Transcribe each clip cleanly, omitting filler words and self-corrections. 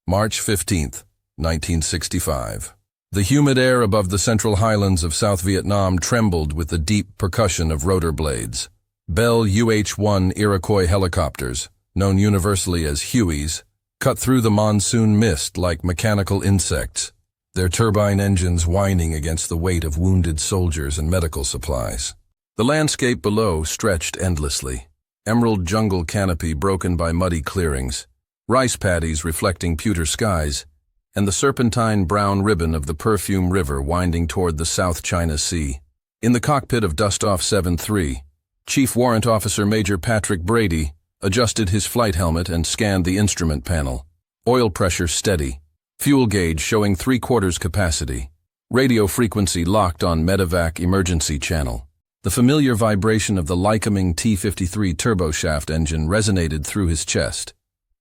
March 15, 1965. The humid air above the central highlands of South Vietnam trembled with the deep percussion of rotor blades. Bell UH-1 Iroquois helicopters, known universally as Hueys, cut through the monsoon mist like mechanical insects, their turbine engines whining against the weight of wounded soldiers and medical supplies. The landscape below stretched endlessly. Emerald jungle canopy broken by muddy clearings, rice paddies reflecting pewter skies, and the serpentine brown ribbon of the Perfume River winding toward the South China Sea. In the cockpit of Dustoff 7-3, Chief Warrant Officer Major Patrick Brady adjusted his flight helmet and scanned the instrument panel. Oil pressure steady, fuel gauge showing 3/4 capacity, radio frequency locked on medevac emergency channel. The familiar vibration of the Lycoming T-53 turboshaft engine resonated through his chest,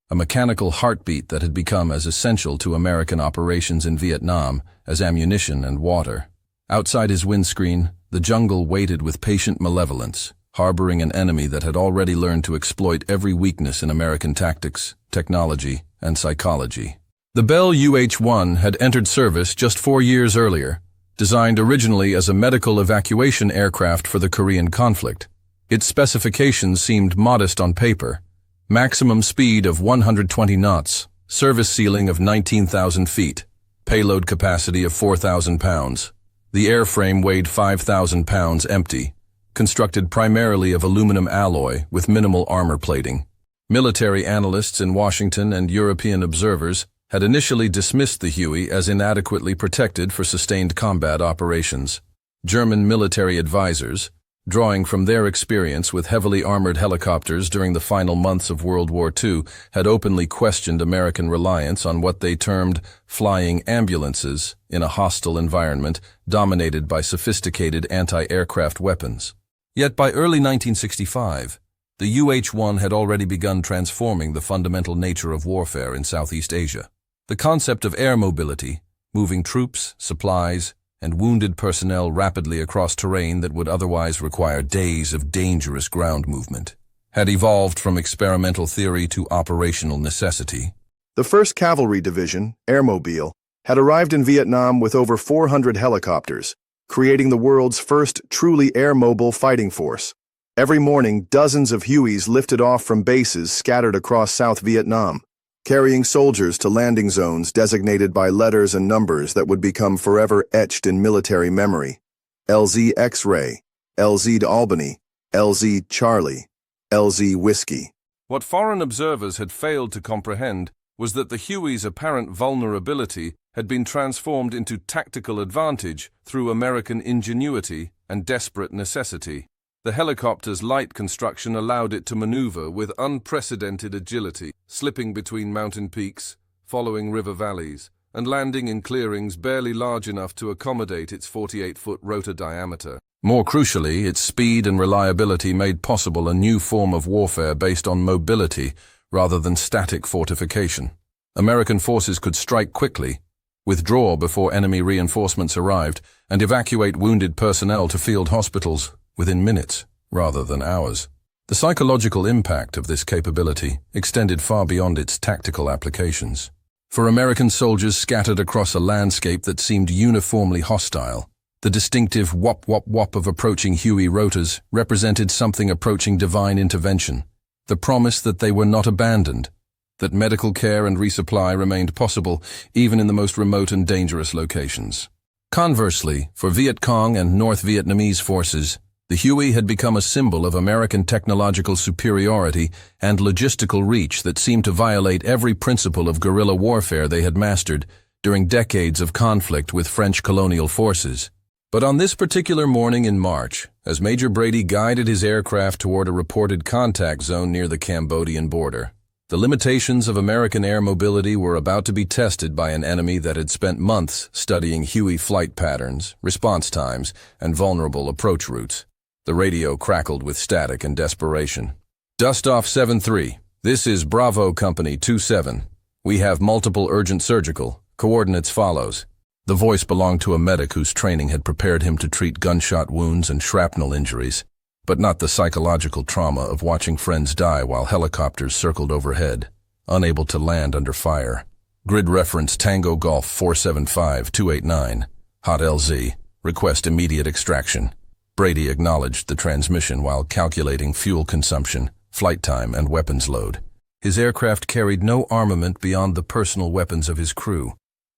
a mechanical heartbeat that had become as essential to American operations in Vietnam as ammunition and water. Outside his windscreen, the jungle waited with patient malevolence, harboring an enemy that had already learned to exploit every weakness in American tactics, technology, and psychology. The Bell UH-1 had entered service just 4 years earlier, designed originally as a medical evacuation aircraft for the Korean conflict. Its specifications seemed modest on paper: maximum speed of 120 knots, service ceiling of 19,000 feet, payload capacity of 4,000 pounds. The airframe weighed 5,000 pounds empty, constructed primarily of aluminum alloy with minimal armor plating. Military analysts in Washington and European observers had initially dismissed the Huey as inadequately protected for sustained combat operations. German military advisors, drawing from their experience with heavily armored helicopters during the final months of World War II, had openly questioned American reliance on what they termed flying ambulances in a hostile environment dominated by sophisticated anti-aircraft weapons. Yet by early 1965, the UH-1 had already begun transforming the fundamental nature of warfare in Southeast Asia. The concept of air mobility, moving troops, supplies, and wounded personnel rapidly across terrain that would otherwise require days of dangerous ground movement, had evolved from experimental theory to operational necessity. The 1st Cavalry Division, Airmobile, had arrived in Vietnam with over 400 helicopters, creating the world's first truly air-mobile fighting force. Every morning, dozens of Hueys lifted off from bases scattered across South Vietnam, carrying soldiers to landing zones designated by letters and numbers that would become forever etched in military memory. LZ X-Ray, LZ to Albany, LZ Charlie, LZ Whiskey. What foreign observers had failed to comprehend was that the Huey's apparent vulnerability had been transformed into tactical advantage through American ingenuity and desperate necessity. The helicopter's light construction allowed it to maneuver with unprecedented agility, slipping between mountain peaks, following river valleys, and landing in clearings barely large enough to accommodate its 48-foot rotor diameter. More crucially, its speed and reliability made possible a new form of warfare based on mobility rather than static fortification. American forces could strike quickly, withdraw before enemy reinforcements arrived, and evacuate wounded personnel to field hospitals within minutes rather than hours. The psychological impact of this capability extended far beyond its tactical applications. For American soldiers scattered across a landscape that seemed uniformly hostile, the distinctive whop-whop-whop of approaching Huey rotors represented something approaching divine intervention, the promise that they were not abandoned, that medical care and resupply remained possible even in the most remote and dangerous locations. Conversely, for Viet Cong and North Vietnamese forces, the Huey had become a symbol of American technological superiority and logistical reach that seemed to violate every principle of guerrilla warfare they had mastered during decades of conflict with French colonial forces. But on this particular morning in March, as Major Brady guided his aircraft toward a reported contact zone near the Cambodian border, the limitations of American air mobility were about to be tested by an enemy that had spent months studying Huey flight patterns, response times, and vulnerable approach routes. The radio crackled with static and desperation. Dustoff 7-3, this is Bravo Company 2-7. We have multiple urgent surgical. Coordinates follows. The voice belonged to a medic whose training had prepared him to treat gunshot wounds and shrapnel injuries, but not the psychological trauma of watching friends die while helicopters circled overhead, unable to land under fire. Grid reference Tango Golf 475289. Hot LZ. Request immediate extraction. Brady acknowledged the transmission while calculating fuel consumption, flight time, and weapons load. His aircraft carried no armament beyond the personal weapons of his crew.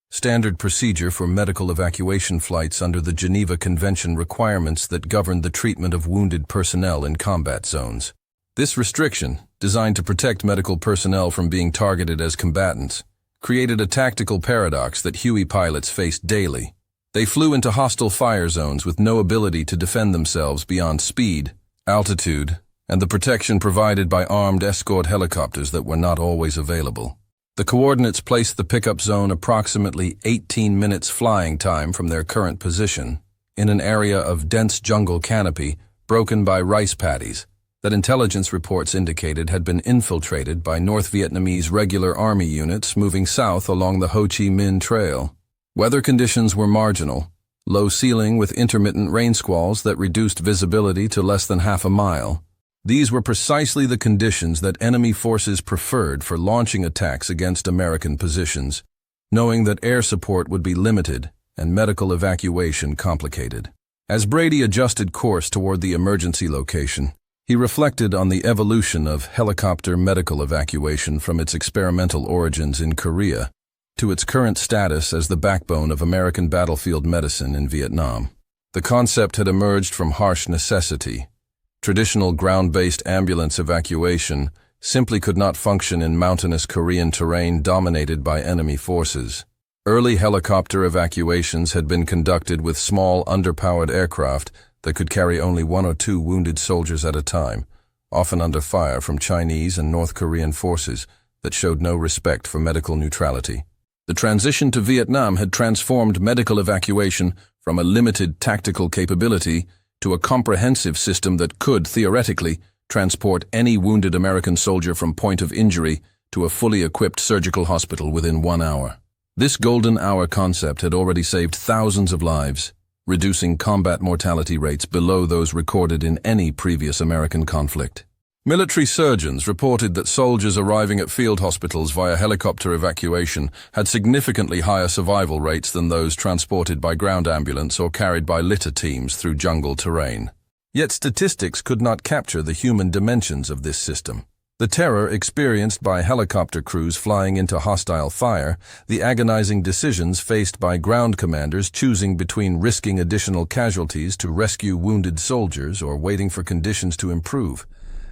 Standard procedure for medical evacuation flights under the Geneva Convention requirements that govern the treatment of wounded personnel in combat zones. This restriction, designed to protect medical personnel from being targeted as combatants, created a tactical paradox that Huey pilots faced daily. They flew into hostile fire zones with no ability to defend themselves beyond speed, altitude, and the protection provided by armed escort helicopters that were not always available. The coordinates placed the pickup zone approximately 18 minutes flying time from their current position, in an area of dense jungle canopy broken by rice paddies that intelligence reports indicated had been infiltrated by North Vietnamese regular army units moving south along the Ho Chi Minh Trail. Weather conditions were marginal, low ceiling with intermittent rain squalls that reduced visibility to less than half a mile. These were precisely the conditions that enemy forces preferred for launching attacks against American positions, knowing that air support would be limited and medical evacuation complicated. As Brady adjusted course toward the emergency location, he reflected on the evolution of helicopter medical evacuation from its experimental origins in Korea to its current status as the backbone of American battlefield medicine in Vietnam. The concept had emerged from harsh necessity. Traditional ground-based ambulance evacuation simply could not function in mountainous Korean terrain dominated by enemy forces. Early helicopter evacuations had been conducted with small, underpowered aircraft that could carry only 1 or 2 wounded soldiers at a time, often under fire from Chinese and North Korean forces that showed no respect for medical neutrality. The transition to Vietnam had transformed medical evacuation from a limited tactical capability to a comprehensive system that could, theoretically, transport any wounded American soldier from point of injury to a fully equipped surgical hospital within 1 hour. This golden hour concept had already saved thousands of lives, reducing combat mortality rates below those recorded in any previous American conflict. Military surgeons reported that soldiers arriving at field hospitals via helicopter evacuation had significantly higher survival rates than those transported by ground ambulance or carried by litter teams through jungle terrain. Yet statistics could not capture the human dimensions of this system. The terror experienced by helicopter crews flying into hostile fire, the agonizing decisions faced by ground commanders choosing between risking additional casualties to rescue wounded soldiers or waiting for conditions to improve,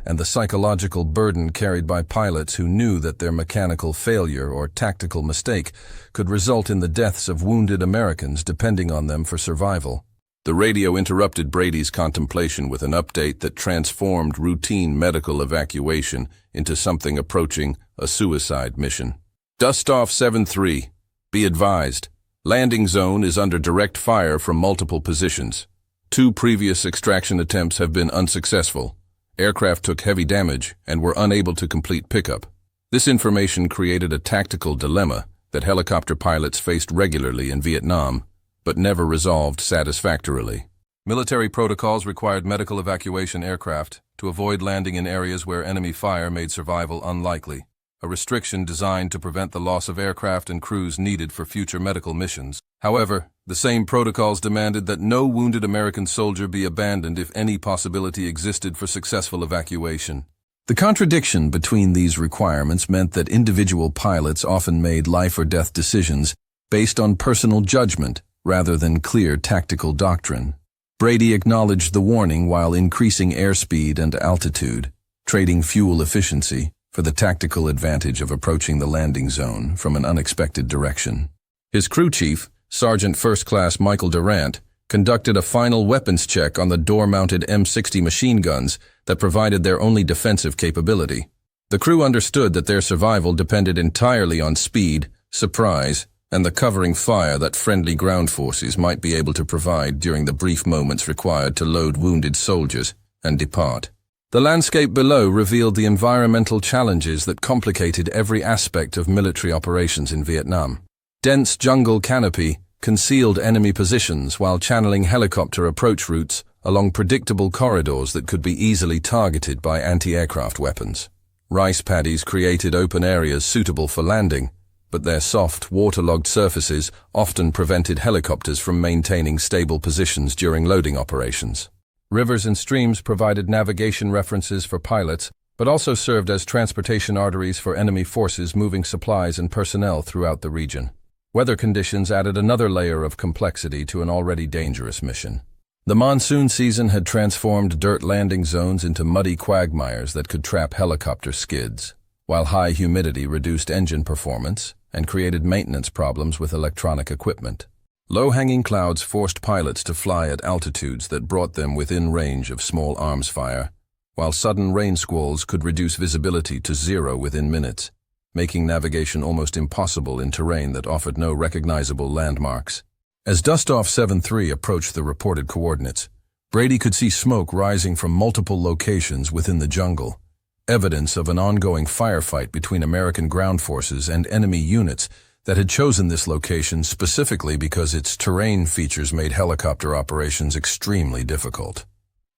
and the psychological burden carried by pilots who knew that their mechanical failure or tactical mistake could result in the deaths of wounded Americans depending on them for survival. The radio interrupted Brady's contemplation with an update that transformed routine medical evacuation into something approaching a suicide mission. Dustoff 7-3. Be advised, landing zone is under direct fire from multiple positions. 2 previous extraction attempts have been unsuccessful. Aircraft took heavy damage and were unable to complete pickup. This information created a tactical dilemma that helicopter pilots faced regularly in Vietnam, but never resolved satisfactorily. Military protocols required medical evacuation aircraft to avoid landing in areas where enemy fire made survival unlikely, a restriction designed to prevent the loss of aircraft and crews needed for future medical missions. However, the same protocols demanded that no wounded American soldier be abandoned if any possibility existed for successful evacuation. The contradiction between these requirements meant that individual pilots often made life-or-death decisions based on personal judgment rather than clear tactical doctrine. Brady acknowledged the warning while increasing airspeed and altitude, trading fuel efficiency for the tactical advantage of approaching the landing zone from an unexpected direction. His crew chief, Sergeant First Class Michael Durant, conducted a final weapons check on the door-mounted M60 machine guns that provided their only defensive capability. The crew understood that their survival depended entirely on speed, surprise, and the covering fire that friendly ground forces might be able to provide during the brief moments required to load wounded soldiers and depart. The landscape below revealed the environmental challenges that complicated every aspect of military operations in Vietnam. Dense jungle canopy concealed enemy positions while channeling helicopter approach routes along predictable corridors that could be easily targeted by anti-aircraft weapons. Rice paddies created open areas suitable for landing, but their soft, waterlogged surfaces often prevented helicopters from maintaining stable positions during loading operations. Rivers and streams provided navigation references for pilots, but also served as transportation arteries for enemy forces moving supplies and personnel throughout the region. Weather conditions added another layer of complexity to an already dangerous mission. The monsoon season had transformed dirt landing zones into muddy quagmires that could trap helicopter skids, while high humidity reduced engine performance and created maintenance problems with electronic equipment. Low-hanging clouds forced pilots to fly at altitudes that brought them within range of small arms fire, while sudden rain squalls could reduce visibility to zero within minutes, making navigation almost impossible in terrain that offered no recognizable landmarks. As Dustoff 7-3 approached the reported coordinates, Brady could see smoke rising from multiple locations within the jungle, evidence of an ongoing firefight between American ground forces and enemy units that had chosen this location specifically because its terrain features made helicopter operations extremely difficult.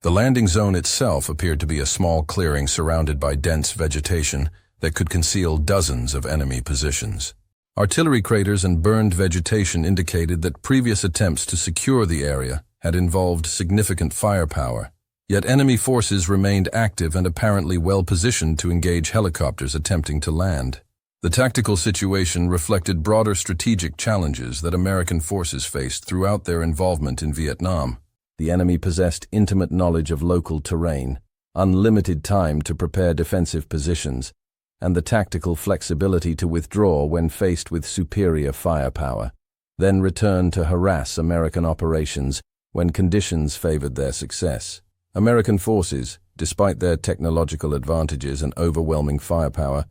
The landing zone itself appeared to be a small clearing surrounded by dense vegetation that could conceal dozens of enemy positions. Artillery craters and burned vegetation indicated that previous attempts to secure the area had involved significant firepower, yet enemy forces remained active and apparently well-positioned to engage helicopters attempting to land. The tactical situation reflected broader strategic challenges that American forces faced throughout their involvement in Vietnam. The enemy possessed intimate knowledge of local terrain, unlimited time to prepare defensive positions, and the tactical flexibility to withdraw when faced with superior firepower, then return to harass American operations when conditions favored their success. American forces, despite their technological advantages and overwhelming firepower,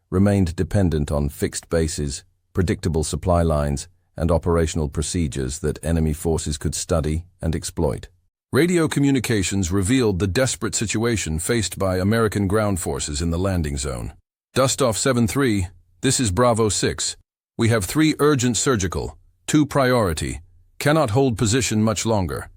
remained dependent on fixed bases, predictable supply lines, and operational procedures that enemy forces could study and exploit. Radio communications revealed the desperate situation faced by American ground forces in the landing zone. Dustoff 7-3, this is Bravo 6. We have 3 urgent surgical, 2 priority. Cannot hold position much longer.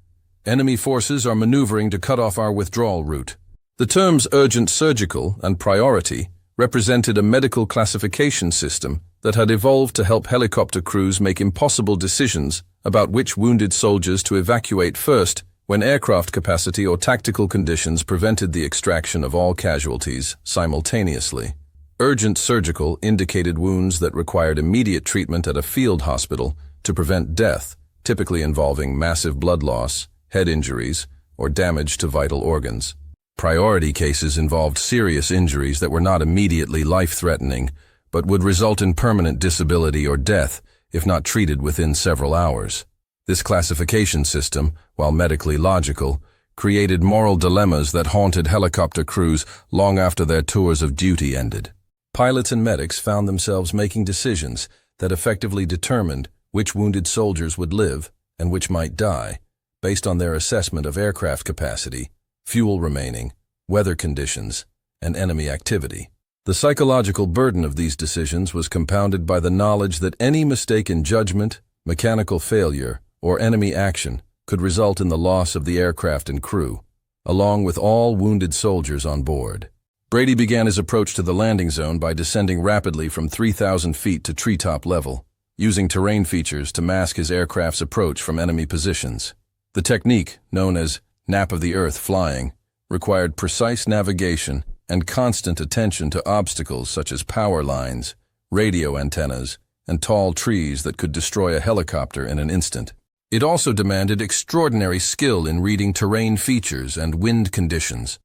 Enemy forces are maneuvering to cut off our withdrawal route. The terms urgent surgical and priority represented a medical classification system that had evolved to help helicopter crews make impossible decisions about which wounded soldiers to evacuate first when aircraft capacity or tactical conditions prevented the extraction of all casualties simultaneously. Urgent surgical indicated wounds that required immediate treatment at a field hospital to prevent death, typically involving massive blood loss, head injuries, or damage to vital organs. Priority cases involved serious injuries that were not immediately life-threatening, but would result in permanent disability or death if not treated within several hours. This classification system, while medically logical, created moral dilemmas that haunted helicopter crews long after their tours of duty ended. Pilots and medics found themselves making decisions that effectively determined which wounded soldiers would live and which might die, based on their assessment of aircraft capacity, fuel remaining, weather conditions, and enemy activity. The psychological burden of these decisions was compounded by the knowledge that any mistake in judgment, mechanical failure, or enemy action could result in the loss of the aircraft and crew, along with all wounded soldiers on board. Brady began his approach to the landing zone by descending rapidly from 3,000 feet to treetop level, using terrain features to mask his aircraft's approach from enemy positions. The technique, known as nap of the earth flying, required precise navigation and constant attention to obstacles such as power lines, radio antennas, and tall trees that could destroy a helicopter in an instant. It also demanded extraordinary skill in reading terrain features and wind conditions,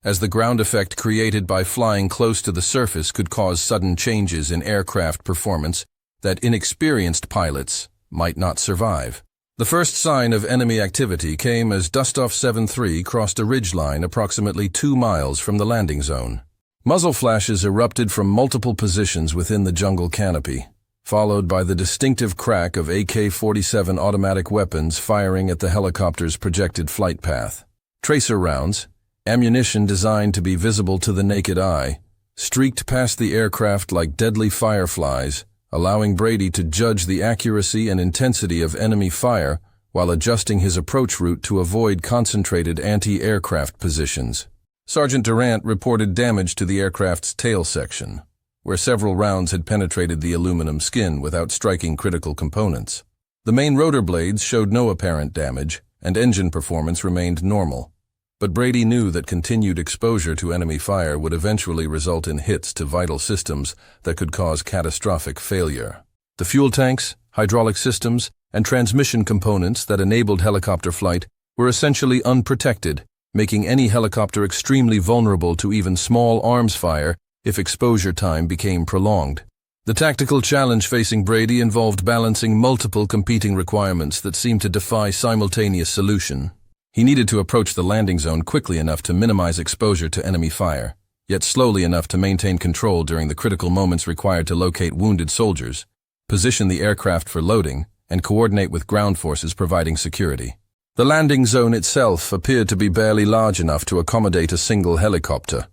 as the ground effect created by flying close to the surface could cause sudden changes in aircraft performance that inexperienced pilots might not survive. The first sign of enemy activity came as Dustoff 7-3 crossed a ridgeline approximately 2 miles from the landing zone. Muzzle flashes erupted from multiple positions within the jungle canopy, followed by the distinctive crack of AK-47 automatic weapons firing at the helicopter's projected flight path. Tracer rounds, ammunition designed to be visible to the naked eye, streaked past the aircraft like deadly fireflies, allowing Brady to judge the accuracy and intensity of enemy fire while adjusting his approach route to avoid concentrated anti-aircraft positions. Sergeant Durant reported damage to the aircraft's tail section, where several rounds had penetrated the aluminum skin without striking critical components. The main rotor blades showed no apparent damage, and engine performance remained normal. But Brady knew that continued exposure to enemy fire would eventually result in hits to vital systems that could cause catastrophic failure. The fuel tanks, hydraulic systems, and transmission components that enabled helicopter flight were essentially unprotected, making any helicopter extremely vulnerable to even small arms fire if exposure time became prolonged. The tactical challenge facing Brady involved balancing multiple competing requirements that seemed to defy simultaneous solution. He needed to approach the landing zone quickly enough to minimize exposure to enemy fire, yet slowly enough to maintain control during the critical moments required to locate wounded soldiers, position the aircraft for loading, and coordinate with ground forces providing security. The landing zone itself appeared to be barely large enough to accommodate a single helicopter,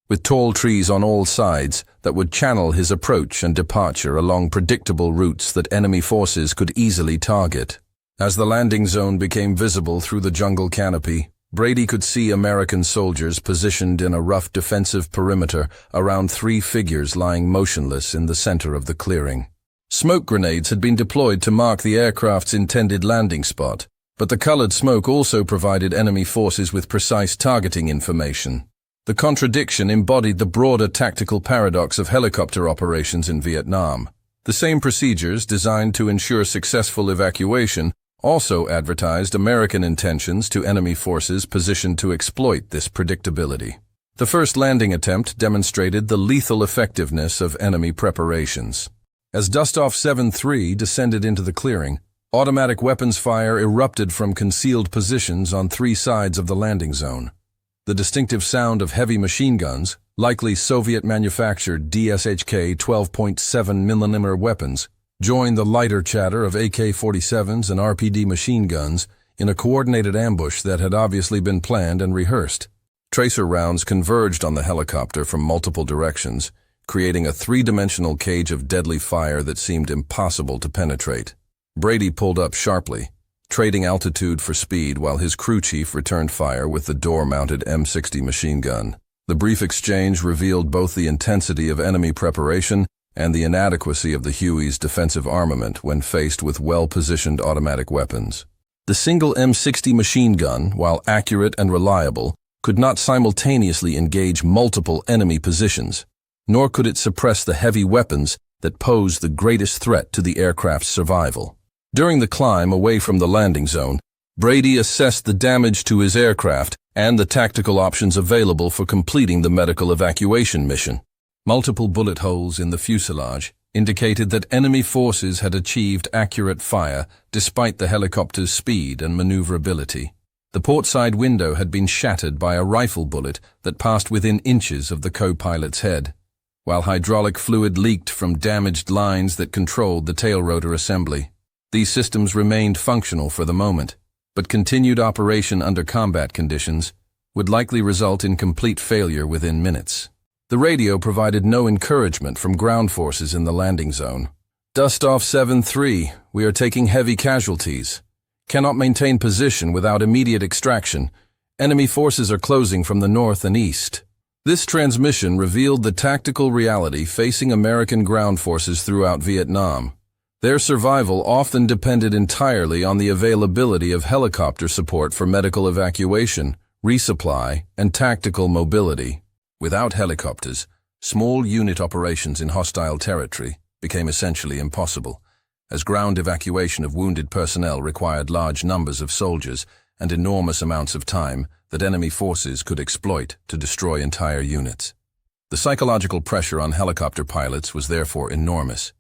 with tall trees on all sides that would channel his approach and departure along predictable routes that enemy forces could easily target. As the landing zone became visible through the jungle canopy, Brady could see American soldiers positioned in a rough defensive perimeter around 3 figures lying motionless in the center of the clearing. Smoke grenades had been deployed to mark the aircraft's intended landing spot, but the colored smoke also provided enemy forces with precise targeting information. The contradiction embodied the broader tactical paradox of helicopter operations in Vietnam. The same procedures designed to ensure successful evacuation also advertised American intentions to enemy forces positioned to exploit this predictability. The first landing attempt demonstrated the lethal effectiveness of enemy preparations. As Dustoff 7-3 descended into the clearing, automatic weapons fire erupted from concealed positions on 3 sides of the landing zone. The distinctive sound of heavy machine guns, likely Soviet-manufactured DSHK 12.7mm weapons, joined the lighter chatter of AK-47s and RPD machine guns in a coordinated ambush that had obviously been planned and rehearsed. Tracer rounds converged on the helicopter from multiple directions, creating a 3-dimensional cage of deadly fire that seemed impossible to penetrate. Brady pulled up sharply, trading altitude for speed while his crew chief returned fire with the door-mounted M60 machine gun. The brief exchange revealed both the intensity of enemy preparation and the inadequacy of the Huey's defensive armament when faced with well-positioned automatic weapons. The single M60 machine gun, while accurate and reliable, could not simultaneously engage multiple enemy positions, nor could it suppress the heavy weapons that posed the greatest threat to the aircraft's survival. During the climb away from the landing zone, Brady assessed the damage to his aircraft and the tactical options available for completing the medical evacuation mission. Multiple bullet holes in the fuselage indicated that enemy forces had achieved accurate fire despite the helicopter's speed and maneuverability. The portside window had been shattered by a rifle bullet that passed within inches of the co-pilot's head, while hydraulic fluid leaked from damaged lines that controlled the tail rotor assembly. These systems remained functional for the moment, but continued operation under combat conditions would likely result in complete failure within minutes. The radio provided no encouragement from ground forces in the landing zone. Dustoff 7-3, we are taking heavy casualties. Cannot maintain position without immediate extraction. Enemy forces are closing from the north and east. This transmission revealed the tactical reality facing American ground forces throughout Vietnam. Their survival often depended entirely on the availability of helicopter support for medical evacuation, resupply, and tactical mobility. Without helicopters, small unit operations in hostile territory became essentially impossible, as ground evacuation of wounded personnel required large numbers of soldiers and enormous amounts of time that enemy forces could exploit to destroy entire units. The psychological pressure on helicopter pilots was therefore enormous.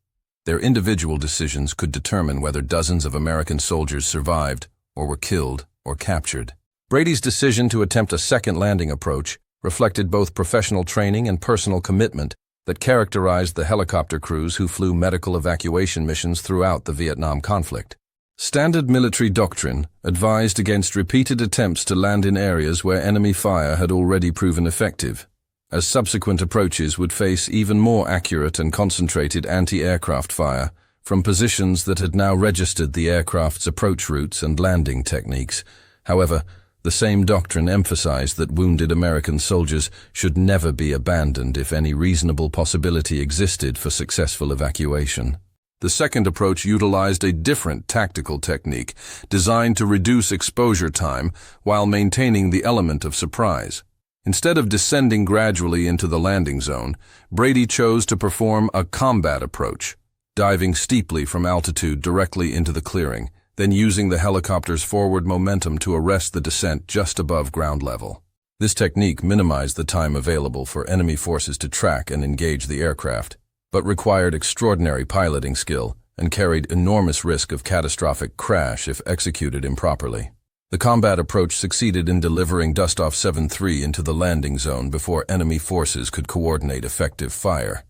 Their individual decisions could determine whether dozens of American soldiers survived or were killed or captured. Brady's decision to attempt a second landing approach reflected both professional training and personal commitment that characterized the helicopter crews who flew medical evacuation missions throughout the Vietnam conflict. Standard military doctrine advised against repeated attempts to land in areas where enemy fire had already proven effective, as subsequent approaches would face even more accurate and concentrated anti-aircraft fire from positions that had now registered the aircraft's approach routes and landing techniques. However, The same doctrine emphasized that wounded American soldiers should never be abandoned if any reasonable possibility existed for successful evacuation. The second approach utilized a different tactical technique designed to reduce exposure time while maintaining the element of surprise. Instead of descending gradually into the landing zone, Brady chose to perform a combat approach, diving steeply from altitude directly into the clearing, then using the helicopter's forward momentum to arrest the descent just above ground level. This technique minimized the time available for enemy forces to track and engage the aircraft, but required extraordinary piloting skill and carried enormous risk of catastrophic crash if executed improperly. The combat approach succeeded in delivering Dustoff 7-3 into the landing zone before enemy forces could coordinate effective fire.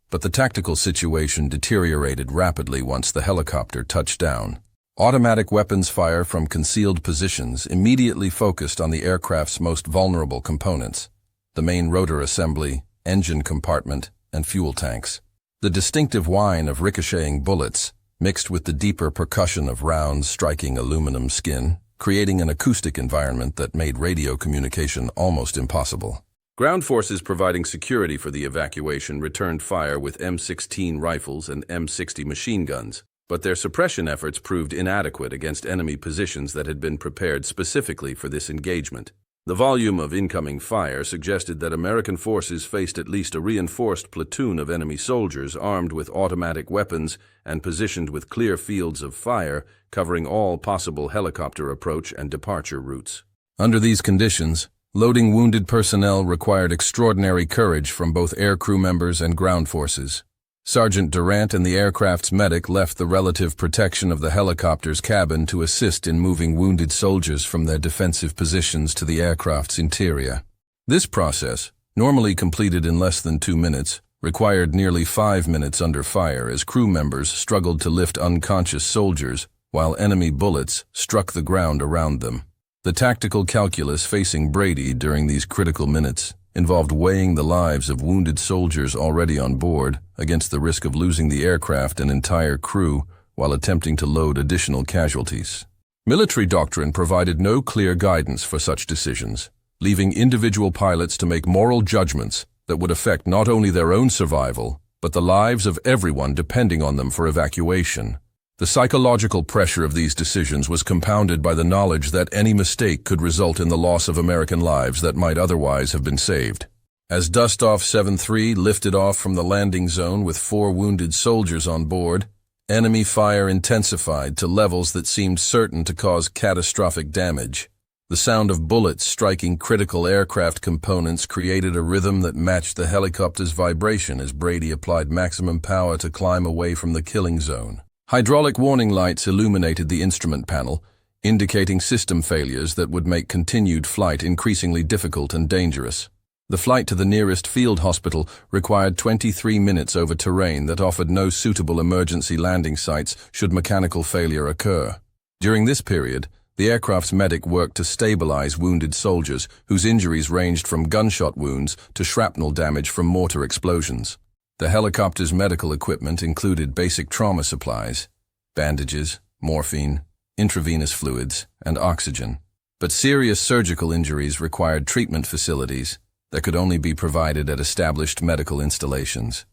But the tactical situation deteriorated rapidly once the helicopter touched down. Automatic weapons fire from concealed positions immediately focused on the aircraft's most vulnerable components: the main rotor assembly, engine compartment, and fuel tanks. The distinctive whine of ricocheting bullets, mixed with the deeper percussion of rounds striking aluminum skin, creating an acoustic environment that made radio communication almost impossible. Ground forces providing security for the evacuation returned fire with M16 rifles and M60 machine guns, but their suppression efforts proved inadequate against enemy positions that had been prepared specifically for this engagement. The volume of incoming fire suggested that American forces faced at least a reinforced platoon of enemy soldiers armed with automatic weapons and positioned with clear fields of fire covering all possible helicopter approach and departure routes. Under these conditions, loading wounded personnel required extraordinary courage from both air crew members and ground forces. Sergeant Durant and the aircraft's medic left the relative protection of the helicopter's cabin to assist in moving wounded soldiers from their defensive positions to the aircraft's interior. This process, normally completed in less than 2 minutes, required nearly 5 minutes under fire as crew members struggled to lift unconscious soldiers while enemy bullets struck the ground around them. The tactical calculus facing Brady during these critical minutes involved weighing the lives of wounded soldiers already on board against the risk of losing the aircraft and entire crew while attempting to load additional casualties. Military doctrine provided no clear guidance for such decisions, leaving individual pilots to make moral judgments that would affect not only their own survival, but the lives of everyone depending on them for evacuation. The psychological pressure of these decisions was compounded by the knowledge that any mistake could result in the loss of American lives that might otherwise have been saved. As Dustoff 7-3 lifted off from the landing zone with 4 wounded soldiers on board, enemy fire intensified to levels that seemed certain to cause catastrophic damage. The sound of bullets striking critical aircraft components created a rhythm that matched the helicopter's vibration as Brady applied maximum power to climb away from the killing zone. Hydraulic warning lights illuminated the instrument panel, indicating system failures that would make continued flight increasingly difficult and dangerous. The flight to the nearest field hospital required 23 minutes over terrain that offered no suitable emergency landing sites should mechanical failure occur. During this period, the aircraft's medic worked to stabilize wounded soldiers whose injuries ranged from gunshot wounds to shrapnel damage from mortar explosions. The helicopter's medical equipment included basic trauma supplies, bandages, morphine, intravenous fluids, and oxygen. But serious surgical injuries required treatment facilities that could only be provided at established medical installations.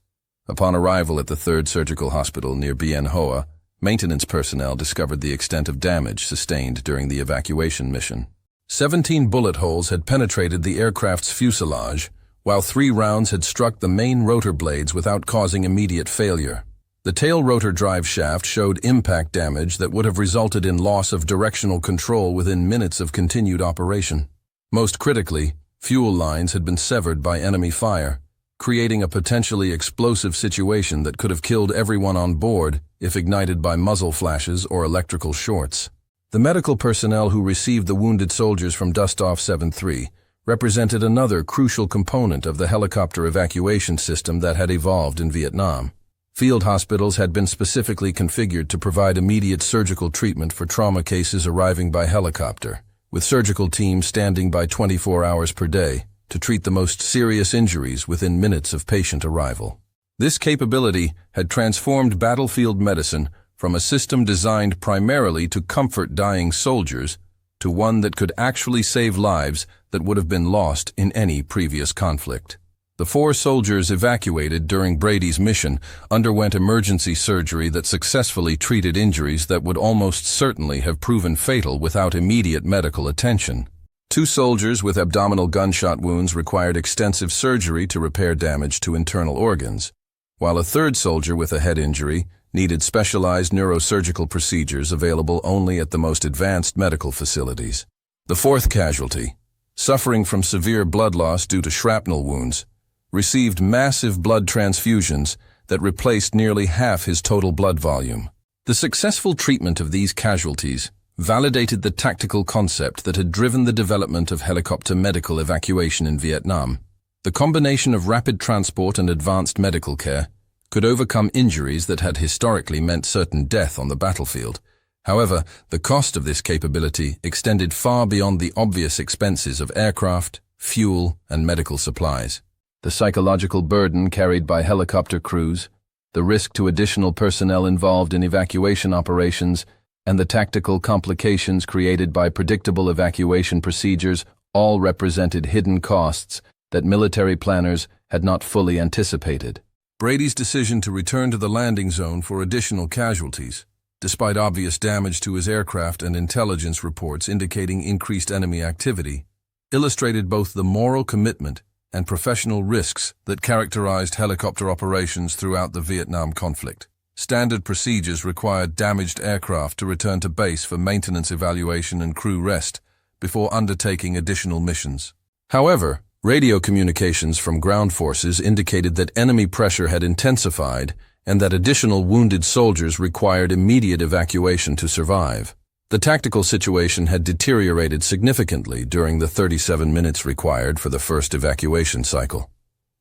Upon arrival at the 3rd Surgical Hospital near Bien Hoa, maintenance personnel discovered the extent of damage sustained during the evacuation mission. 17 bullet holes had penetrated the aircraft's fuselage, while 3 rounds had struck the main rotor blades without causing immediate failure. The tail rotor drive shaft showed impact damage that would have resulted in loss of directional control within minutes of continued operation. Most critically, fuel lines had been severed by enemy fire, creating a potentially explosive situation that could have killed everyone on board if ignited by muzzle flashes or electrical shorts. The medical personnel who received the wounded soldiers from Dustoff 7-3 represented another crucial component of the helicopter evacuation system that had evolved in Vietnam. Field hospitals had been specifically configured to provide immediate surgical treatment for trauma cases arriving by helicopter, with surgical teams standing by 24 hours per day to treat the most serious injuries within minutes of patient arrival. This capability had transformed battlefield medicine from a system designed primarily to comfort dying soldiers to one that could actually save lives that would have been lost in any previous conflict. The 4 soldiers evacuated during Brady's mission underwent emergency surgery that successfully treated injuries that would almost certainly have proven fatal without immediate medical attention. 2 soldiers with abdominal gunshot wounds required extensive surgery to repair damage to internal organs, while a 3rd soldier with a head injury needed specialized neurosurgical procedures available only at the most advanced medical facilities. The 4th casualty, suffering from severe blood loss due to shrapnel wounds, received massive blood transfusions that replaced nearly half his total blood volume. The successful treatment of these casualties validated the tactical concept that had driven the development of helicopter medical evacuation in Vietnam. The combination of rapid transport and advanced medical care could overcome injuries that had historically meant certain death on the battlefield. However, the cost of this capability extended far beyond the obvious expenses of aircraft, fuel, and medical supplies. The psychological burden carried by helicopter crews, the risk to additional personnel involved in evacuation operations, and the tactical complications created by predictable evacuation procedures all represented hidden costs that military planners had not fully anticipated. Brady's decision to return to the landing zone for additional casualties, despite obvious damage to his aircraft and intelligence reports indicating increased enemy activity, illustrated both the moral commitment and professional risks that characterized helicopter operations throughout the Vietnam conflict. Standard procedures required damaged aircraft to return to base for maintenance evaluation and crew rest before undertaking additional missions. However, radio communications from ground forces indicated that enemy pressure had intensified and that additional wounded soldiers required immediate evacuation to survive. The tactical situation had deteriorated significantly during the 37 minutes required for the first evacuation cycle.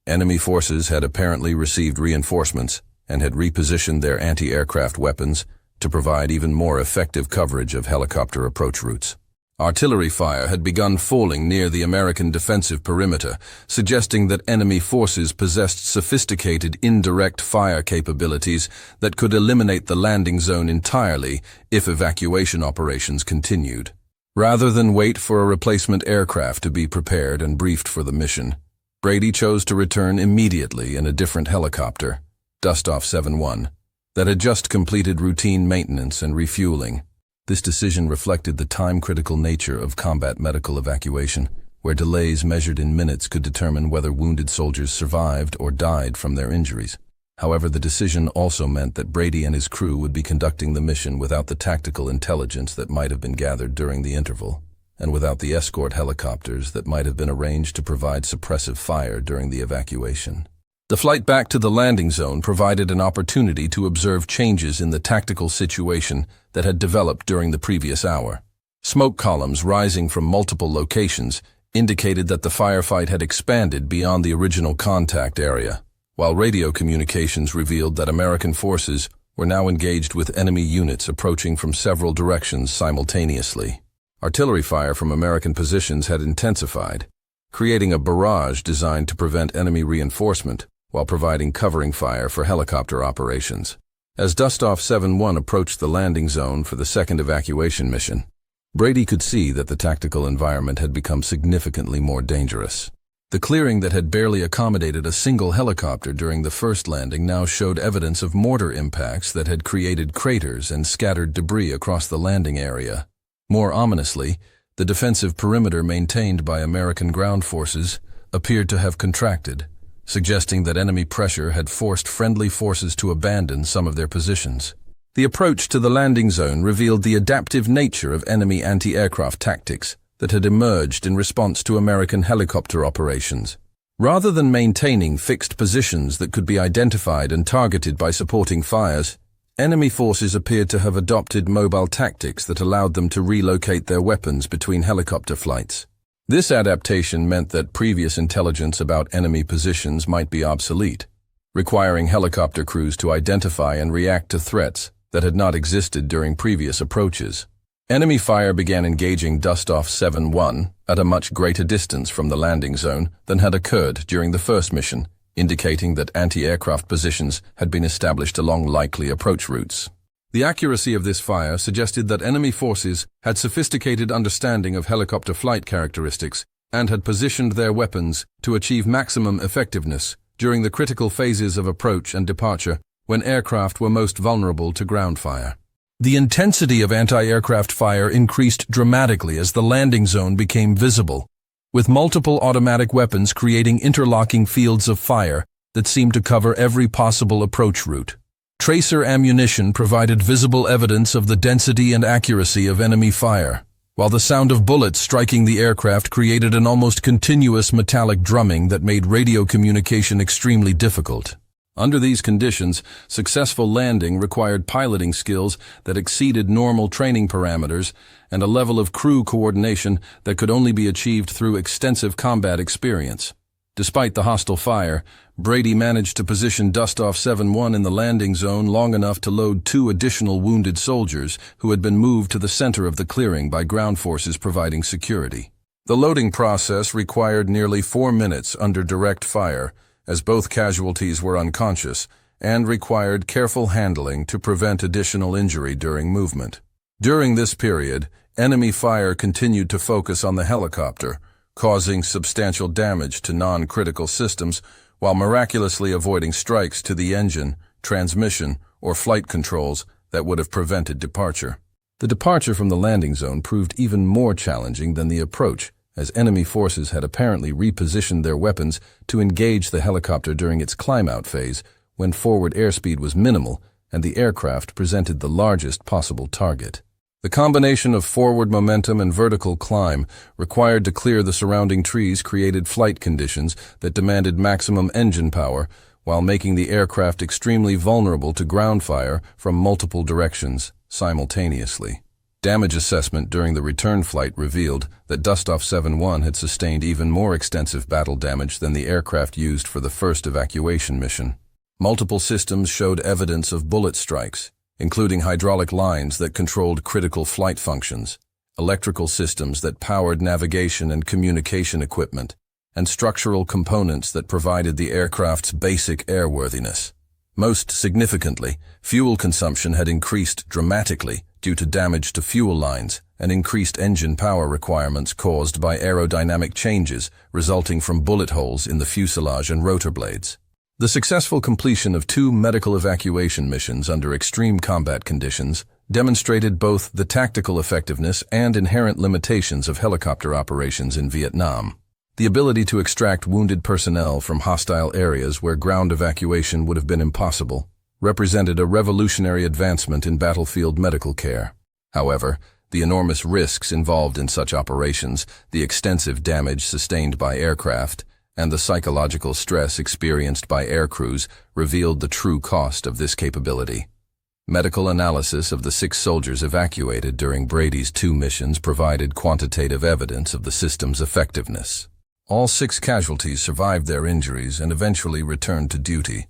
Enemy forces had apparently received reinforcements and had repositioned their anti-aircraft weapons to provide even more effective coverage of helicopter approach routes. Artillery fire had begun falling near the American defensive perimeter, suggesting that enemy forces possessed sophisticated indirect fire capabilities that could eliminate the landing zone entirely if evacuation operations continued. Rather than wait for a replacement aircraft to be prepared and briefed for the mission, Brady chose to return immediately in a different helicopter, Dustoff 7-1, that had just completed routine maintenance and refueling. This decision reflected the time-critical nature of combat medical evacuation, where delays measured in minutes could determine whether wounded soldiers survived or died from their injuries. However, the decision also meant that Brady and his crew would be conducting the mission without the tactical intelligence that might have been gathered during the interval, and without the escort helicopters that might have been arranged to provide suppressive fire during the evacuation. The flight back to the landing zone provided an opportunity to observe changes in the tactical situation that had developed during the previous hour. Smoke columns rising from multiple locations indicated that the firefight had expanded beyond the original contact area, while radio communications revealed that American forces were now engaged with enemy units approaching from several directions simultaneously. Artillery fire from American positions had intensified, creating a barrage designed to prevent enemy reinforcement while providing covering fire for helicopter operations. As Dustoff 7-1 approached the landing zone for the second evacuation mission, Brady could see that the tactical environment had become significantly more dangerous. The clearing that had barely accommodated a single helicopter during the first landing now showed evidence of mortar impacts that had created craters and scattered debris across the landing area. More ominously, the defensive perimeter maintained by American ground forces appeared to have contracted, suggesting that enemy pressure had forced friendly forces to abandon some of their positions. The approach to the landing zone revealed the adaptive nature of enemy anti-aircraft tactics that had emerged in response to American helicopter operations. Rather than maintaining fixed positions that could be identified and targeted by supporting fires, enemy forces appeared to have adopted mobile tactics that allowed them to relocate their weapons between helicopter flights. This adaptation meant that previous intelligence about enemy positions might be obsolete, requiring helicopter crews to identify and react to threats that had not existed during previous approaches. Enemy fire began engaging Dustoff 7-1 at a much greater distance from the landing zone than had occurred during the first mission, indicating that anti-aircraft positions had been established along likely approach routes. The accuracy of this fire suggested that enemy forces had sophisticated understanding of helicopter flight characteristics and had positioned their weapons to achieve maximum effectiveness during the critical phases of approach and departure when aircraft were most vulnerable to ground fire. The intensity of anti-aircraft fire increased dramatically as the landing zone became visible, with multiple automatic weapons creating interlocking fields of fire that seemed to cover every possible approach route. Tracer ammunition provided visible evidence of the density and accuracy of enemy fire, while the sound of bullets striking the aircraft created an almost continuous metallic drumming that made radio communication extremely difficult. Under these conditions, successful landing required piloting skills that exceeded normal training parameters and a level of crew coordination that could only be achieved through extensive combat experience. Despite the hostile fire, Brady managed to position Dustoff 7-1 in the landing zone long enough to load 2 additional wounded soldiers who had been moved to the center of the clearing by ground forces providing security. The loading process required nearly 4 minutes under direct fire, as both casualties were unconscious, and required careful handling to prevent additional injury during movement. During this period, enemy fire continued to focus on the helicopter, causing substantial damage to non-critical systems while miraculously avoiding strikes to the engine, transmission, or flight controls that would have prevented departure. The departure from the landing zone proved even more challenging than the approach, as enemy forces had apparently repositioned their weapons to engage the helicopter during its climb-out phase when forward airspeed was minimal and the aircraft presented the largest possible target. The combination of forward momentum and vertical climb required to clear the surrounding trees created flight conditions that demanded maximum engine power while making the aircraft extremely vulnerable to ground fire from multiple directions simultaneously. Damage assessment during the return flight revealed that Dustoff 7-1 had sustained even more extensive battle damage than the aircraft used for the first evacuation mission. Multiple systems showed evidence of bullet strikes, including hydraulic lines that controlled critical flight functions, electrical systems that powered navigation and communication equipment, and structural components that provided the aircraft's basic airworthiness. Most significantly, fuel consumption had increased dramatically due to damage to fuel lines and increased engine power requirements caused by aerodynamic changes resulting from bullet holes in the fuselage and rotor blades. The successful completion of 2 medical evacuation missions under extreme combat conditions demonstrated both the tactical effectiveness and inherent limitations of helicopter operations in Vietnam. The ability to extract wounded personnel from hostile areas where ground evacuation would have been impossible represented a revolutionary advancement in battlefield medical care. However, the enormous risks involved in such operations, the extensive damage sustained by aircraft, and the psychological stress experienced by aircrews revealed the true cost of this capability. Medical analysis of the 6 soldiers evacuated during Brady's 2 missions provided quantitative evidence of the system's effectiveness. All 6 casualties survived their injuries and eventually returned to duty,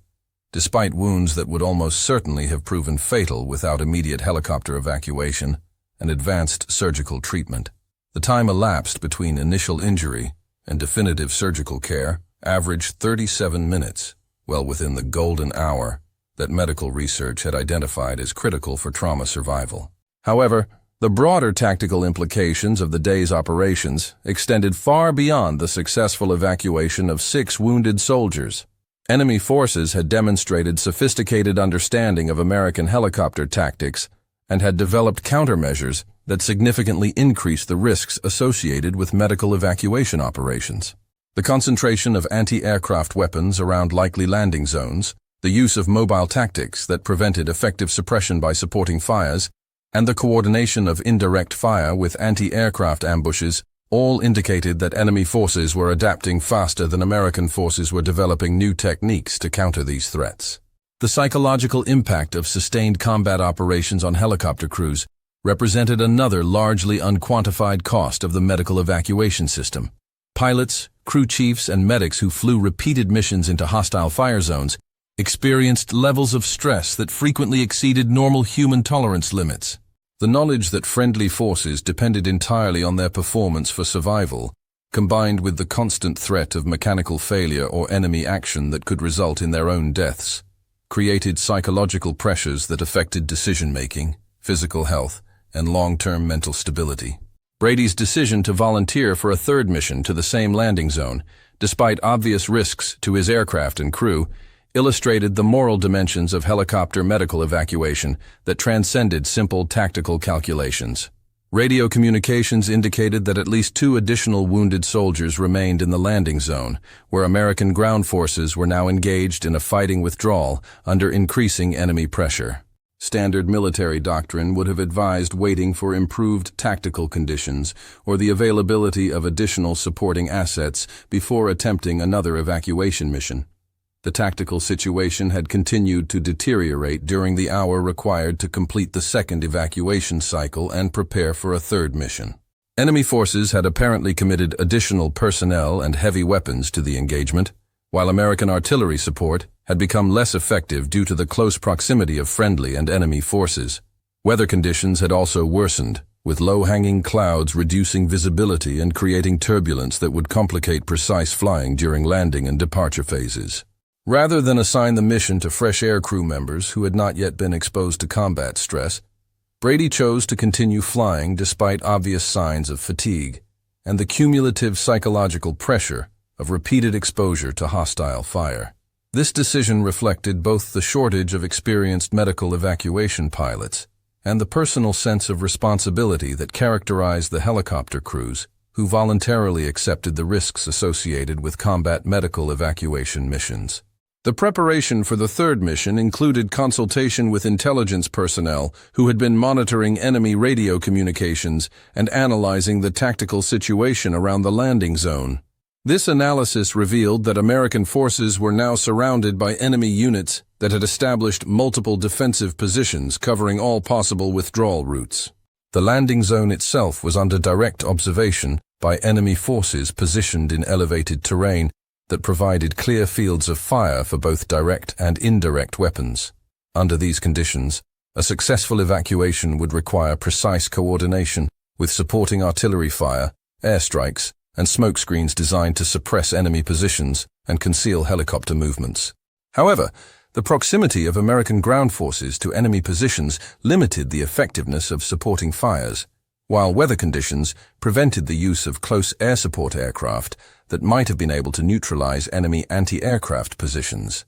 despite wounds that would almost certainly have proven fatal without immediate helicopter evacuation and advanced surgical treatment. The time elapsed between initial injury and definitive surgical care averaged 37 minutes, well within the golden hour that medical research had identified as critical for trauma survival. However, the broader tactical implications of the day's operations extended far beyond the successful evacuation of 6 wounded soldiers. Enemy forces had demonstrated sophisticated understanding of American helicopter tactics and had developed countermeasures that significantly increased the risks associated with medical evacuation operations. The concentration of anti-aircraft weapons around likely landing zones, the use of mobile tactics that prevented effective suppression by supporting fires, and the coordination of indirect fire with anti-aircraft ambushes all indicated that enemy forces were adapting faster than American forces were developing new techniques to counter these threats. The psychological impact of sustained combat operations on helicopter crews represented another largely unquantified cost of the medical evacuation system. Pilots, crew chiefs, and medics who flew repeated missions into hostile fire zones experienced levels of stress that frequently exceeded normal human tolerance limits. The knowledge that friendly forces depended entirely on their performance for survival, combined with the constant threat of mechanical failure or enemy action that could result in their own deaths, created psychological pressures that affected decision-making, physical health, and long-term mental stability. Brady's decision to volunteer for a third mission to the same landing zone, despite obvious risks to his aircraft and crew, illustrated the moral dimensions of helicopter medical evacuation that transcended simple tactical calculations. Radio communications indicated that at least 2 additional wounded soldiers remained in the landing zone, where American ground forces were now engaged in a fighting withdrawal under increasing enemy pressure. Standard military doctrine would have advised waiting for improved tactical conditions or the availability of additional supporting assets before attempting another evacuation mission. The tactical situation had continued to deteriorate during the hour required to complete the second evacuation cycle and prepare for a third mission. Enemy forces had apparently committed additional personnel and heavy weapons to the engagement, while American artillery support had become less effective due to the close proximity of friendly and enemy forces. Weather conditions had also worsened, with low-hanging clouds reducing visibility and creating turbulence that would complicate precise flying during landing and departure phases. Rather than assign the mission to fresh air crew members who had not yet been exposed to combat stress, Brady chose to continue flying despite obvious signs of fatigue and the cumulative psychological pressure of repeated exposure to hostile fire. This decision reflected both the shortage of experienced medical evacuation pilots and the personal sense of responsibility that characterized the helicopter crews who voluntarily accepted the risks associated with combat medical evacuation missions. The preparation for the third mission included consultation with intelligence personnel who had been monitoring enemy radio communications and analyzing the tactical situation around the landing zone. This analysis revealed that American forces were now surrounded by enemy units that had established multiple defensive positions covering all possible withdrawal routes. The landing zone itself was under direct observation by enemy forces positioned in elevated terrain that provided clear fields of fire for both direct and indirect weapons. Under these conditions, a successful evacuation would require precise coordination with supporting artillery fire, airstrikes, and smoke screens designed to suppress enemy positions and conceal helicopter movements. However, the proximity of American ground forces to enemy positions limited the effectiveness of supporting fires, while weather conditions prevented the use of close air support aircraft that might have been able to neutralize enemy anti-aircraft positions.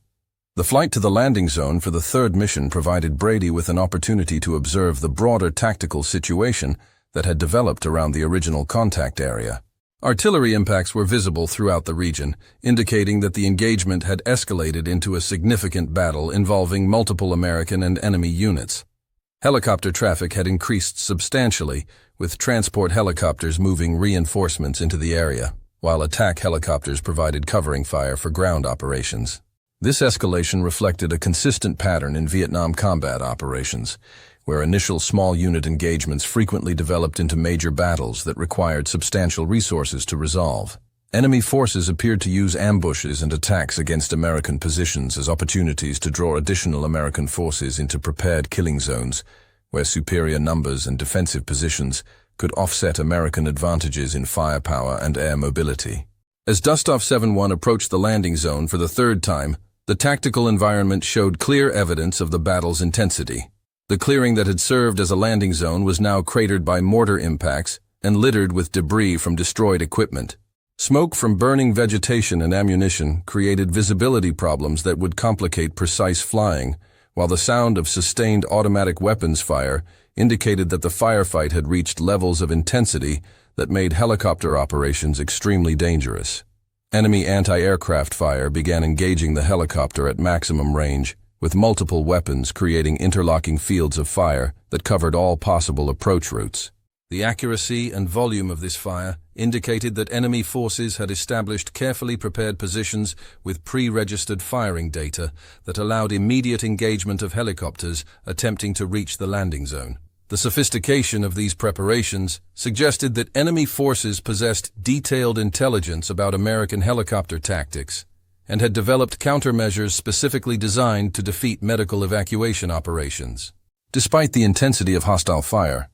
The flight to the landing zone for the third mission provided Brady with an opportunity to observe the broader tactical situation that had developed around the original contact area. Artillery impacts were visible throughout the region, indicating that the engagement had escalated into a significant battle involving multiple American and enemy units. Helicopter traffic had increased substantially, with transport helicopters moving reinforcements into the area, while attack helicopters provided covering fire for ground operations. This escalation reflected a consistent pattern in Vietnam combat operations, where initial small unit engagements frequently developed into major battles that required substantial resources to resolve. Enemy forces appeared to use ambushes and attacks against American positions as opportunities to draw additional American forces into prepared killing zones, where superior numbers and defensive positions could offset American advantages in firepower and air mobility. As Dustoff 7-1 approached the landing zone for the third time, the tactical environment showed clear evidence of the battle's intensity. The clearing that had served as a landing zone was now cratered by mortar impacts and littered with debris from destroyed equipment. Smoke from burning vegetation and ammunition created visibility problems that would complicate precise flying, while the sound of sustained automatic weapons fire indicated that the firefight had reached levels of intensity that made helicopter operations extremely dangerous. Enemy anti-aircraft fire began engaging the helicopter at maximum range, with multiple weapons creating interlocking fields of fire that covered all possible approach routes. The accuracy and volume of this fire indicated that enemy forces had established carefully prepared positions with pre-registered firing data that allowed immediate engagement of helicopters attempting to reach the landing zone. The sophistication of these preparations suggested that enemy forces possessed detailed intelligence about American helicopter tactics and had developed countermeasures specifically designed to defeat medical evacuation operations. Despite the intensity of hostile fire,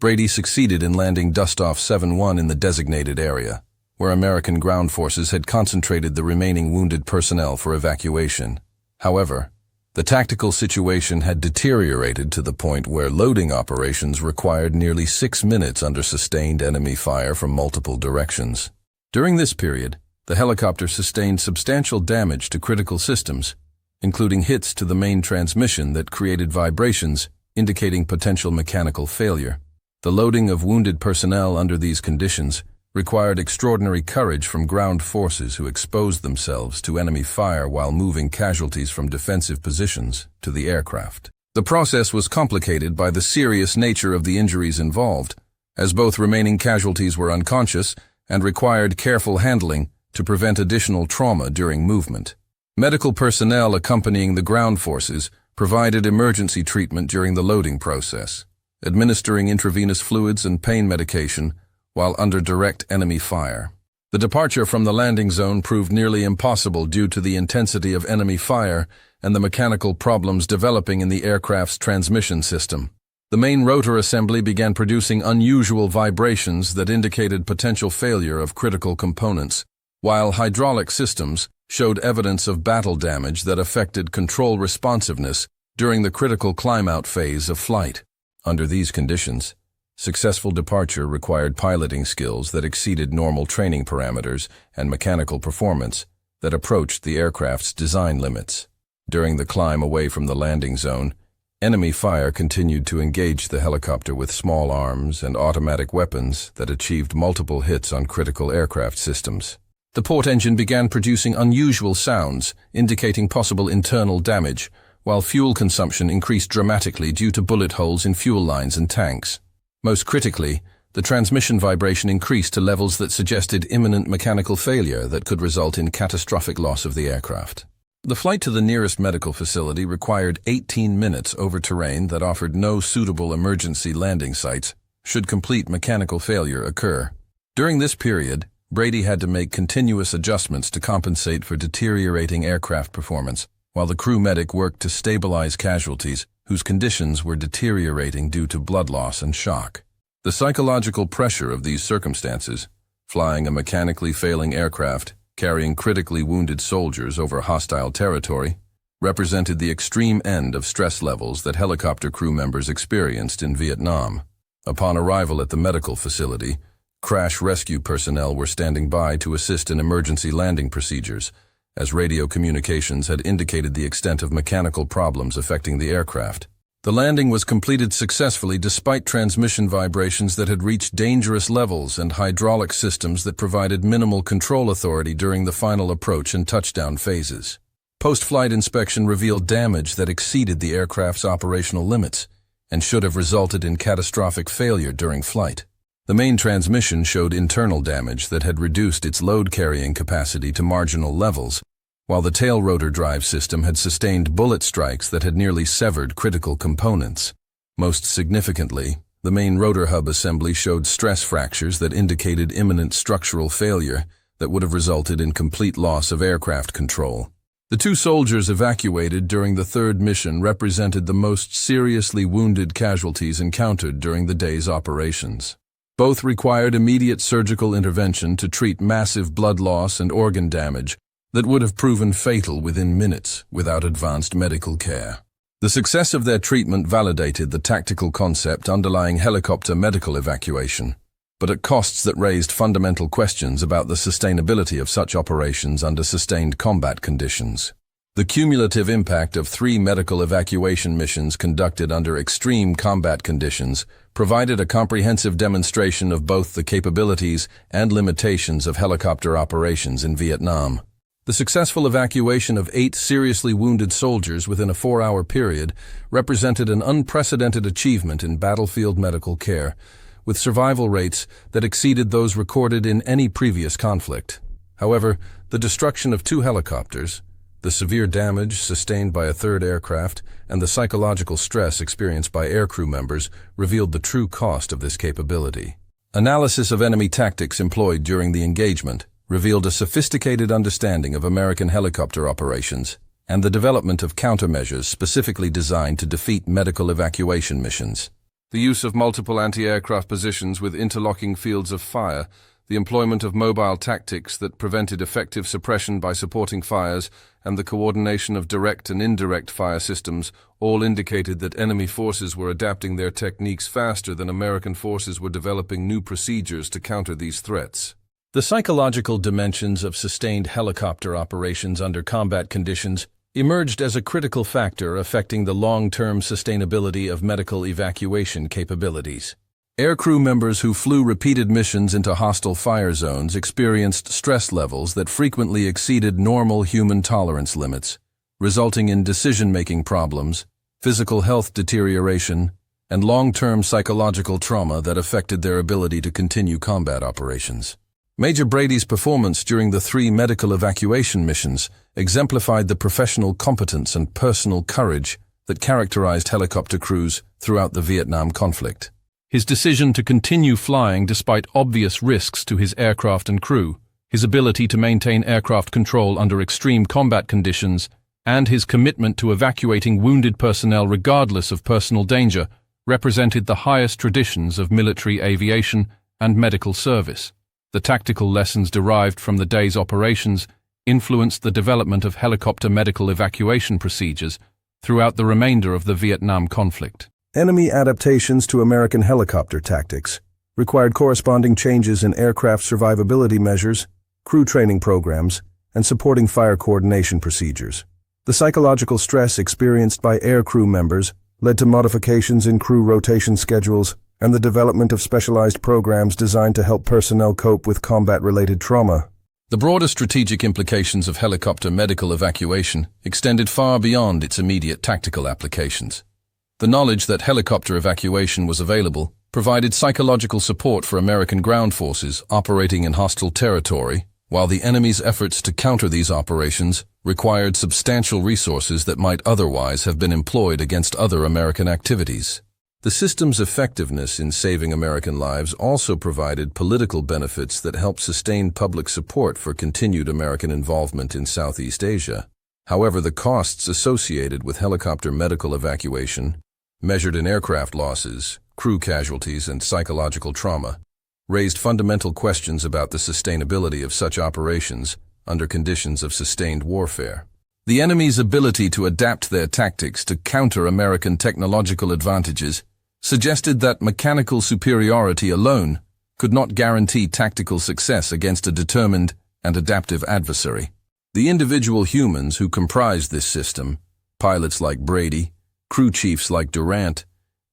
Brady succeeded in landing Dustoff 7-1 in the designated area, where American ground forces had concentrated the remaining wounded personnel for evacuation. However, The tactical situation had deteriorated to the point where loading operations required nearly 6 minutes under sustained enemy fire from multiple directions. During this period, the helicopter sustained substantial damage to critical systems, including hits to the main transmission that created vibrations indicating potential mechanical failure. The loading of wounded personnel under these conditions required extraordinary courage from ground forces who exposed themselves to enemy fire while moving casualties from defensive positions to the aircraft. The process was complicated by the serious nature of the injuries involved, as both remaining casualties were unconscious and required careful handling to prevent additional trauma during movement. Medical personnel accompanying the ground forces provided emergency treatment during the loading process, administering intravenous fluids and pain medication while under direct enemy fire. The departure from the landing zone proved nearly impossible due to the intensity of enemy fire and the mechanical problems developing in the aircraft's transmission system. The main rotor assembly began producing unusual vibrations that indicated potential failure of critical components, while hydraulic systems showed evidence of battle damage that affected control responsiveness during the critical climb-out phase of flight. Under these conditions, successful departure required piloting skills that exceeded normal training parameters and mechanical performance that approached the aircraft's design limits. During the climb away from the landing zone, enemy fire continued to engage the helicopter with small arms and automatic weapons that achieved multiple hits on critical aircraft systems. The port engine began producing unusual sounds, indicating possible internal damage, while fuel consumption increased dramatically due to bullet holes in fuel lines and tanks. Most critically, the transmission vibration increased to levels that suggested imminent mechanical failure that could result in catastrophic loss of the aircraft. The flight to the nearest medical facility required 18 minutes over terrain that offered no suitable emergency landing sites should complete mechanical failure occur. During this period, Brady had to make continuous adjustments to compensate for deteriorating aircraft performance, while the crew medic worked to stabilize casualties whose conditions were deteriorating due to blood loss and shock. The psychological pressure of these circumstances, flying a mechanically failing aircraft, carrying critically wounded soldiers over hostile territory, represented the extreme end of stress levels that helicopter crew members experienced in Vietnam. Upon arrival at the medical facility, crash rescue personnel were standing by to assist in emergency landing procedures, as radio communications had indicated the extent of mechanical problems affecting the aircraft. The landing was completed successfully despite transmission vibrations that had reached dangerous levels and hydraulic systems that provided minimal control authority during the final approach and touchdown phases. Post-flight inspection revealed damage that exceeded the aircraft's operational limits and should have resulted in catastrophic failure during flight. The main transmission showed internal damage that had reduced its load-carrying capacity to marginal levels, while the tail rotor drive system had sustained bullet strikes that had nearly severed critical components. Most significantly, the main rotor hub assembly showed stress fractures that indicated imminent structural failure that would have resulted in complete loss of aircraft control. The 2 soldiers evacuated during the third mission represented the most seriously wounded casualties encountered during the day's operations. Both required immediate surgical intervention to treat massive blood loss and organ damage that would have proven fatal within minutes without advanced medical care. The success of their treatment validated the tactical concept underlying helicopter medical evacuation, but at costs that raised fundamental questions about the sustainability of such operations under sustained combat conditions. The cumulative impact of 3 medical evacuation missions conducted under extreme combat conditions provided a comprehensive demonstration of both the capabilities and limitations of helicopter operations in Vietnam. The successful evacuation of 8 seriously wounded soldiers within a 4-hour period represented an unprecedented achievement in battlefield medical care, with survival rates that exceeded those recorded in any previous conflict. However, the destruction of 2 helicopters, the severe damage sustained by a 3rd aircraft, and the psychological stress experienced by aircrew members revealed the true cost of this capability. Analysis of enemy tactics employed during the engagement revealed a sophisticated understanding of American helicopter operations and the development of countermeasures specifically designed to defeat medical evacuation missions. The use of multiple anti-aircraft positions with interlocking fields of fire the employment of mobile tactics that prevented effective suppression by supporting fires, and the coordination of direct and indirect fire systems all indicated that enemy forces were adapting their techniques faster than American forces were developing new procedures to counter these threats. The psychological dimensions of sustained helicopter operations under combat conditions emerged as a critical factor affecting the long-term sustainability of medical evacuation capabilities. Aircrew members who flew repeated missions into hostile fire zones experienced stress levels that frequently exceeded normal human tolerance limits, resulting in decision-making problems, physical health deterioration, and long-term psychological trauma that affected their ability to continue combat operations. Major Brady's performance during the 3 medical evacuation missions exemplified the professional competence and personal courage that characterized helicopter crews throughout the Vietnam conflict. His decision to continue flying despite obvious risks to his aircraft and crew, his ability to maintain aircraft control under extreme combat conditions, and his commitment to evacuating wounded personnel regardless of personal danger represented the highest traditions of military aviation and medical service. The tactical lessons derived from the day's operations influenced the development of helicopter medical evacuation procedures throughout the remainder of the Vietnam conflict. Enemy adaptations to American helicopter tactics required corresponding changes in aircraft survivability measures, crew training programs, and supporting fire coordination procedures. The psychological stress experienced by aircrew members led to modifications in crew rotation schedules and the development of specialized programs designed to help personnel cope with combat-related trauma. The broader strategic implications of helicopter medical evacuation extended far beyond its immediate tactical applications. The knowledge that helicopter evacuation was available provided psychological support for American ground forces operating in hostile territory, while the enemy's efforts to counter these operations required substantial resources that might otherwise have been employed against other American activities. The system's effectiveness in saving American lives also provided political benefits that helped sustain public support for continued American involvement in Southeast Asia. However, the costs associated with helicopter medical evacuation, measured in aircraft losses, crew casualties, and psychological trauma, raised fundamental questions about the sustainability of such operations under conditions of sustained warfare. The enemy's ability to adapt their tactics to counter American technological advantages suggested that mechanical superiority alone could not guarantee tactical success against a determined and adaptive adversary. The individual humans who comprised this system, pilots like Brady, crew chiefs like Durant,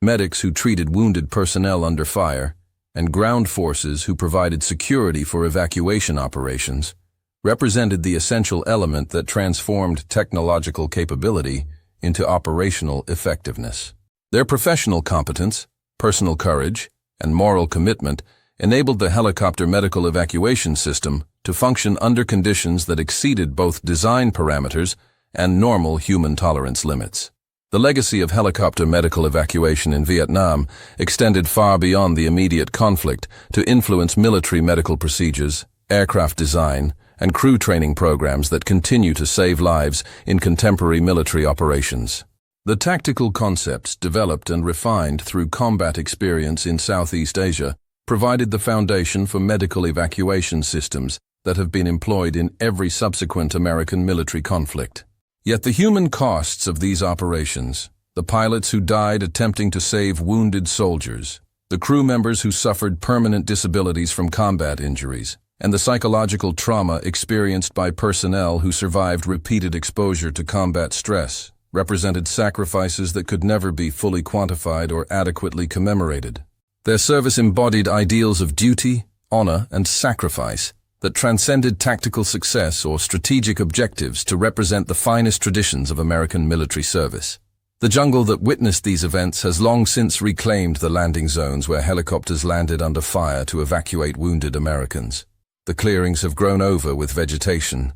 medics who treated wounded personnel under fire, and ground forces who provided security for evacuation operations, represented the essential element that transformed technological capability into operational effectiveness. Their professional competence, personal courage, and moral commitment enabled the helicopter medical evacuation system to function under conditions that exceeded both design parameters and normal human tolerance limits. The legacy of helicopter medical evacuation in Vietnam extended far beyond the immediate conflict to influence military medical procedures, aircraft design, and crew training programs that continue to save lives in contemporary military operations. The tactical concepts developed and refined through combat experience in Southeast Asia provided the foundation for medical evacuation systems that have been employed in every subsequent American military conflict. Yet the human costs of these operations, the pilots who died attempting to save wounded soldiers, the crew members who suffered permanent disabilities from combat injuries, and the psychological trauma experienced by personnel who survived repeated exposure to combat stress, represented sacrifices that could never be fully quantified or adequately commemorated. Their service embodied ideals of duty, honor, and sacrifice that transcended tactical success or strategic objectives to represent the finest traditions of American military service. The jungle that witnessed these events has long since reclaimed the landing zones where helicopters landed under fire to evacuate wounded Americans. The clearings have grown over with vegetation,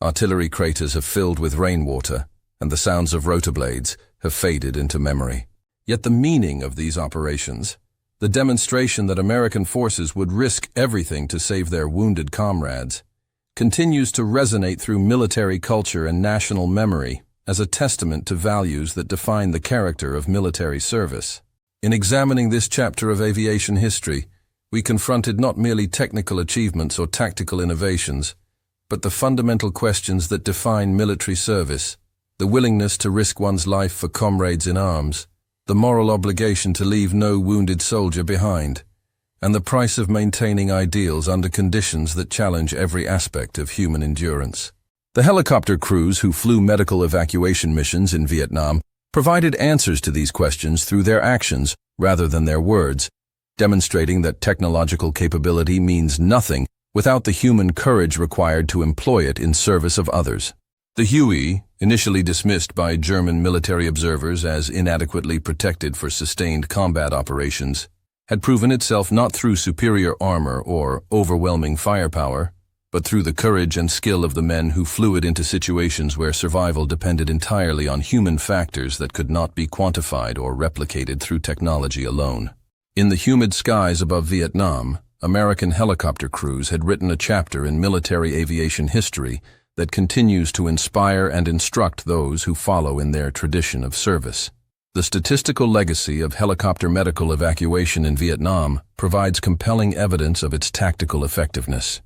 artillery craters have filled with rainwater, and the sounds of rotor blades have faded into memory. Yet the meaning of these operations, the demonstration that American forces would risk everything to save their wounded comrades, continues to resonate through military culture and national memory as a testament to values that define the character of military service. In examining this chapter of aviation history, we confronted not merely technical achievements or tactical innovations, but the fundamental questions that define military service: the willingness to risk one's life for comrades in arms, the moral obligation to leave no wounded soldier behind, and the price of maintaining ideals under conditions that challenge every aspect of human endurance. The helicopter crews who flew medical evacuation missions in Vietnam provided answers to these questions through their actions rather than their words, demonstrating that technological capability means nothing without the human courage required to employ it in service of others. The Huey, initially dismissed by German military observers as inadequately protected for sustained combat operations, had proven itself not through superior armor or overwhelming firepower, but through the courage and skill of the men who flew it into situations where survival depended entirely on human factors that could not be quantified or replicated through technology alone. In the humid skies above Vietnam, American helicopter crews had written a chapter in military aviation history that continues to inspire and instruct those who follow in their tradition of service. The statistical legacy of helicopter medical evacuation in Vietnam provides compelling evidence of its tactical effectiveness.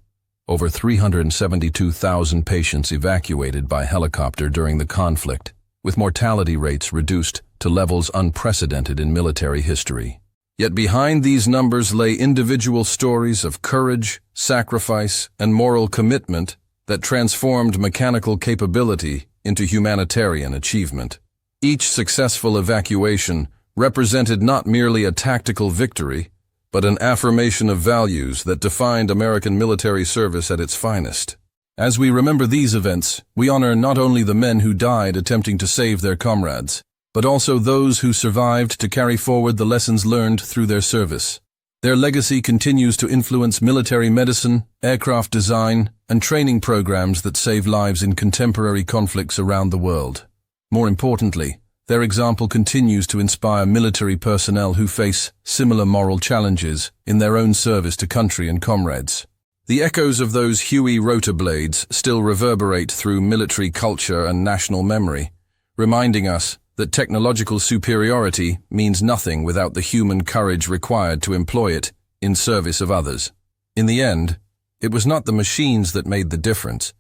Over 372,000 patients evacuated by helicopter during the conflict, with mortality rates reduced to levels unprecedented in military history. Yet behind these numbers lay individual stories of courage, sacrifice, and moral commitment that transformed mechanical capability into humanitarian achievement. Each successful evacuation represented not merely a tactical victory, but an affirmation of values that defined American military service at its finest. As we remember these events, we honor not only the men who died attempting to save their comrades, but also those who survived to carry forward the lessons learned through their service. Their legacy continues to influence military medicine, aircraft design, and training programs that save lives in contemporary conflicts around the world. More importantly, their example continues to inspire military personnel who face similar moral challenges in their own service to country and comrades. The echoes of those Huey rotor blades still reverberate through military culture and national memory, reminding us that technological superiority means nothing without the human courage required to employ it in service of others. In the end, it was not the machines that made the difference,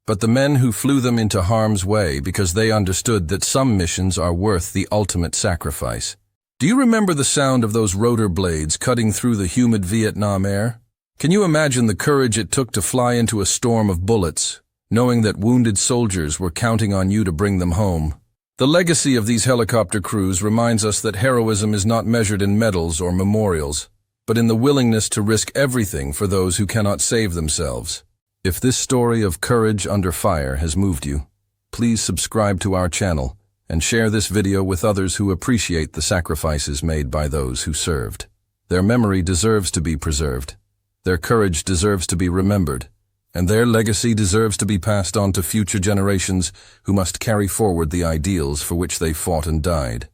but the men who flew them into harm's way because they understood that some missions are worth the ultimate sacrifice. Do you remember the sound of those rotor blades cutting through the humid Vietnam air? Can you imagine the courage it took to fly into a storm of bullets, knowing that wounded soldiers were counting on you to bring them home? The legacy of these helicopter crews reminds us that heroism is not measured in medals or memorials, but in the willingness to risk everything for those who cannot save themselves. If this story of courage under fire has moved you, please subscribe to our channel and share this video with others who appreciate the sacrifices made by those who served. Their memory deserves to be preserved, their courage deserves to be remembered, and their legacy deserves to be passed on to future generations who must carry forward the ideals for which they fought and died.